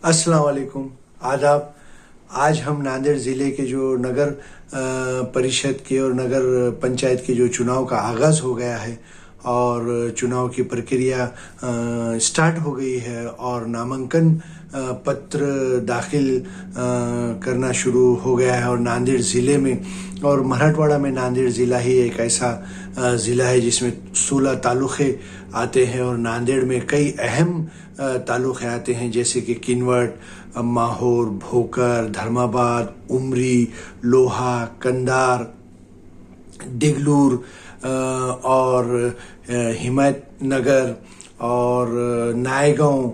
अस्सलाम वालेकुम, आदाब। आज हम नांदेड़ ज़िले के जो नगर परिषद के और नगर पंचायत के जो चुनाव का आगाज़ हो गया है और चुनाव की प्रक्रिया स्टार्ट हो गई है और नामांकन पत्र दाखिल करना शुरू हो गया है। और नांदेड़ ज़िले में और मराठवाड़ा में नांदेड़ ज़िला ही एक ऐसा ज़िला है जिसमें 16 तालुक़े आते हैं और नांदेड़ में कई अहम तालुक़े आते हैं जैसे कि किनवट, माहौर, भोकर, धर्माबाद, उमरी, लोहा, कंधार, डिगलूर और हिमायतनगर और नायगांव,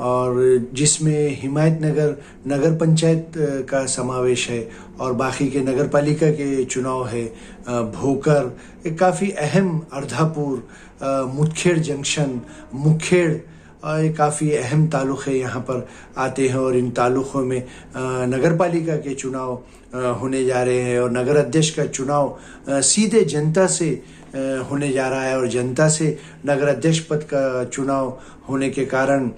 और जिसमें हिमायतनगर नगर पंचायत का समावेश है और बाकी के नगर पालिका के चुनाव है। भोकर एक काफ़ी अहम, अर्धापुर, मुदखेड़ जंक्शन, मुखेड़ काफ़ी अहम तालुक़े यहाँ पर आते हैं और इन तालुक़ों में नगर पालिका के चुनाव होने जा रहे हैं और नगर अध्यक्ष का चुनाव सीधे जनता से होने जा रहा है और जनता से नगर अध्यक्ष पद का चुनाव होने के कारण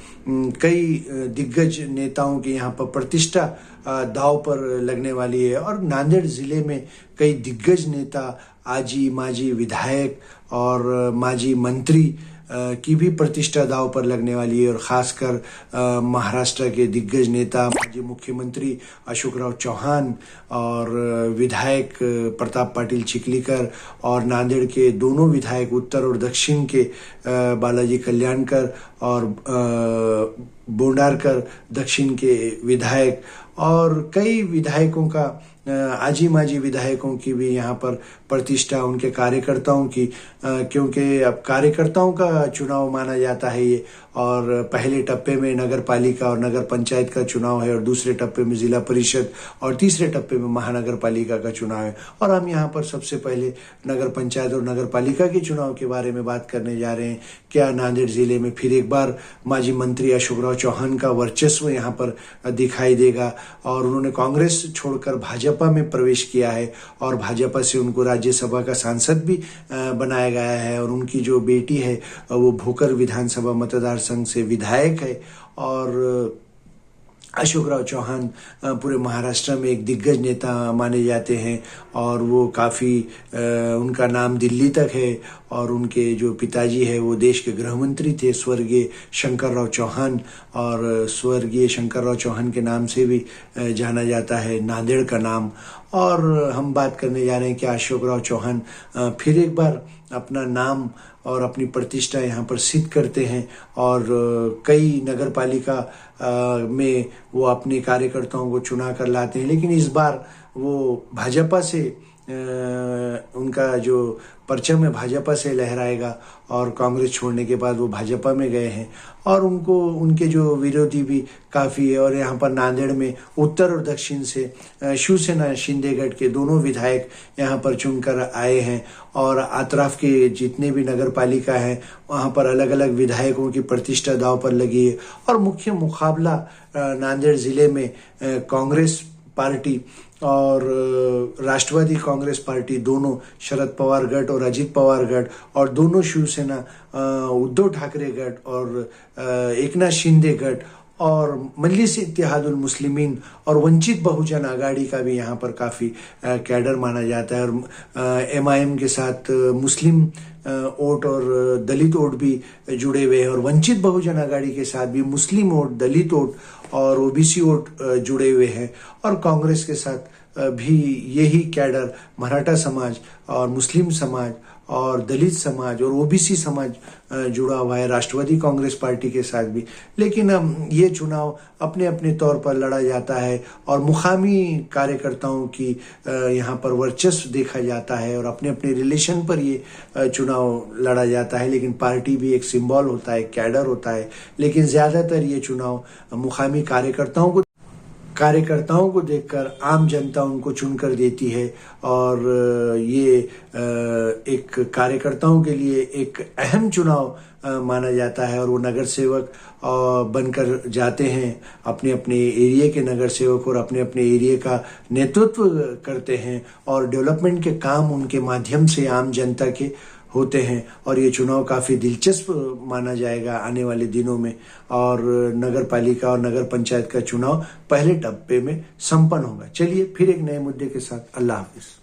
कई दिग्गज नेताओं की यहाँ पर प्रतिष्ठा दांव पर लगने वाली है और नांदेड़ ज़िले में कई दिग्गज नेता, आजी माजी विधायक और माजी मंत्री की भी प्रतिष्ठा दांव पर लगने वाली है। और ख़ासकर महाराष्ट्र के दिग्गज नेता माजी मुख्यमंत्री अशोकराव चौहान और विधायक प्रताप पाटिल चिखलीकर और नांदेड़ के दोनों विधायक उत्तर और दक्षिण के बालाजी कल्याणकर और बोंडारकर दक्षिण के विधायक और कई विधायकों का आजी माजी विधायकों की भी यहाँ पर प्रतिष्ठा, उनके कार्यकर्ताओं की, क्योंकि अब कार्यकर्ताओं का चुनाव माना जाता है ये। और पहले टप्पे में नगर पालिका और नगर पंचायत का चुनाव है और दूसरे टप्पे में ज़िला परिषद और तीसरे टप्पे में महानगर पालिका का चुनाव है। और हम यहाँ पर सबसे पहले नगर पंचायत और नगर पालिका के चुनाव के बारे में बात करने जा रहे हैं। क्या नांदेड़ ज़िले में फिर एक बार माजी मंत्री अशोकराव चौहान का वर्चस्व यहाँ पर दिखाई देगा? और उन्होंने कांग्रेस छोड़कर भाजपा में प्रवेश किया है और भाजपा से उनको राज्यसभा का सांसद भी बनाया गया है और उनकी जो बेटी है वो भोकर विधानसभा मतदार संघ से विधायक है। और अशोकराव चौहान पूरे महाराष्ट्र में एक दिग्गज नेता माने जाते हैं और वो काफ़ी उनका नाम दिल्ली तक है और उनके जो पिताजी है वो देश के गृह मंत्री थे, स्वर्गीय शंकरराव चौहान, और स्वर्गीय शंकरराव चौहान के नाम से भी जाना जाता है नांदेड़ का नाम। और हम बात करने जा रहे हैं कि अशोकराव चौहान फिर एक बार अपना नाम और अपनी प्रतिष्ठा यहाँ पर सिद्ध करते हैं और कई नगर पालिका में वो अपने कार्यकर्ताओं को चुना कर लाते हैं। लेकिन इस बार वो भाजपा से उनका जो परचम है भाजपा से लहराएगा और कांग्रेस छोड़ने के बाद वो भाजपा में गए हैं और उनको उनके जो विरोधी भी काफ़ी है। और यहाँ पर नांदेड़ में उत्तर और दक्षिण से शिवसेना शिंदेगढ़ के दोनों विधायक यहाँ पर चुनकर आए हैं और अतराफ के जितने भी नगर पालिका हैं वहाँ पर अलग अलग विधायकों की प्रतिष्ठा दांव पर लगी है। और मुख्य मुकाबला नांदेड़ ज़िले में कांग्रेस पार्टी और राष्ट्रवादी कांग्रेस पार्टी, दोनों शरद पवार गढ़ और अजित पवार गढ़, और दोनों शिवसेना उद्धव ठाकरे गढ़ और एकनाथ शिंदे गढ़ और मजलिस इत्तेहादुल मुस्लिमीन और वंचित बहुजन आघाड़ी का भी यहाँ पर काफ़ी कैडर माना जाता है। और एमआईएम के साथ मुस्लिम वोट और दलित वोट भी जुड़े हुए हैं और वंचित बहुजन आघाड़ी के साथ भी मुस्लिम वोट, दलित वोट और ओबीसी वोट जुड़े हुए हैं। और कांग्रेस के साथ भी यही कैडर मराठा समाज और मुस्लिम समाज और दलित समाज और ओबीसी समाज जुड़ा हुआ है राष्ट्रवादी कांग्रेस पार्टी के साथ भी। लेकिन ये चुनाव अपने अपने तौर पर लड़ा जाता है और मुकामी कार्यकर्ताओं की यहाँ पर वर्चस्व देखा जाता है और अपने अपने रिलेशन पर ये चुनाव लड़ा जाता है। लेकिन पार्टी भी एक सिंबल होता है, कैडर होता है। लेकिन ज़्यादातर ये चुनाव मुकामी कार्यकर्ताओं को देखकर आम जनता उनको चुनकर देती है और ये एक कार्यकर्ताओं के लिए एक अहम चुनाव माना जाता है। और वो नगर सेवक बनकर जाते हैं, अपने अपने एरिया के नगर सेवक, और अपने अपने एरिया का नेतृत्व करते हैं और डेवलपमेंट के काम उनके माध्यम से आम जनता के होते हैं और ये चुनाव काफी दिलचस्प माना जाएगा आने वाले दिनों में। और नगर पालिका और नगर पंचायत का चुनाव पहले टप्पे में संपन्न होगा। चलिए फिर एक नए मुद्दे के साथ, अल्लाह हाफिज।